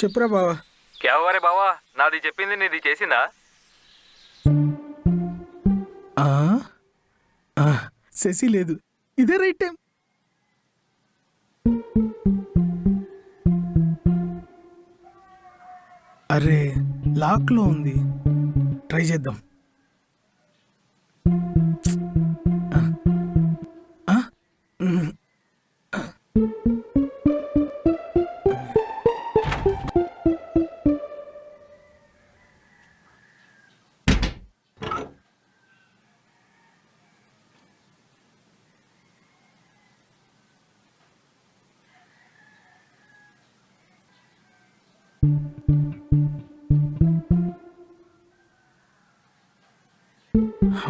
చెప్పురా బావా. క్యావరే బావా, నాది చెప్పింది నీది చేసిందా? ఆ? ఆ, శశి లేదు. ఇదే రైట్ టైం. అరే లాక్లో ఉంది, ట్రై చేద్దాం. ఆ? మ్.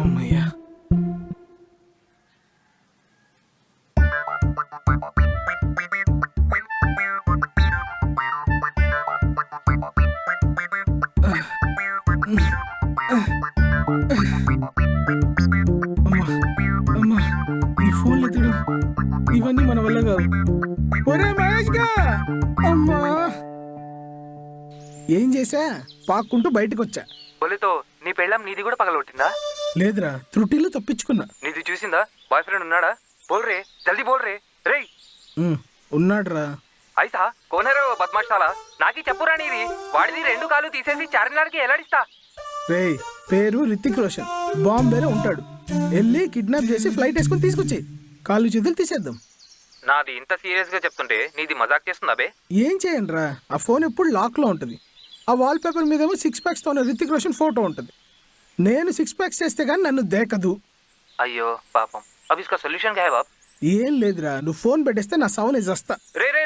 అమ్మయ్యా. అమ్మా, ఈ ఫోన్లు ఎత్తుడు ఇవన్నీ మన వల్ల కాదు. ఒరే మహేష్ గా, అమ్మా ఏం చేసా, పాక్కుంటూ బయటకు వచ్చా. బొలితో నీ పెళ్ళం నీది కూడా పగలగొట్టిందా? లేదురా, త్రుటిలో తప్పించుకున్నా. నీది చూసిందా? బాయ్ ఫ్రెండ్ ఉన్నాడా? బోల్ రే, జల్దీ బోల్ రే. రేయ్ ఉన్నాడ్రా. ఐసా కోనరో బద్మాషాలా, నాకి చెప్పురా నీది. వాడిది 2 కాళ్ళు తీసేసి చార్మినార్కి ఎలాడిస్తా. రేయ్, పేరు రితిక్ రోషన్, బాంబేలో ఉంటాడు. వెళ్ళి కిడ్నాప్ చేసి ఫ్లైట్ వేసుకుని తీసుకొచ్చి కాళ్ళు చేతులు తీసేద్దాం. నాది ఇంత సీరియస్ గా చెప్తుంటే నీది మజాక్ చేస్తుందా బే? ఏం చేయండి రా, ఆ ఫోన్ ఎప్పుడు లాక్లో ఉంటుంది. ఆ వాల్ పేపర్ మీద 6 ప్యాక్స్తో ఉన్న రితిక్ రోషన్ ఫోటో ఉంటుంది. నేను 6 ప్యాక్స్ చేస్తే కానీ నన్ను దేకదు. అయ్యో పాపం, అవి ఇస్కా సొల్యూషన్ కా హై బాప్? ఏం లేదురా, నువ్వు ఫోన్ పెట్టేస్తే నా సౌన్ వస్తా. రే రే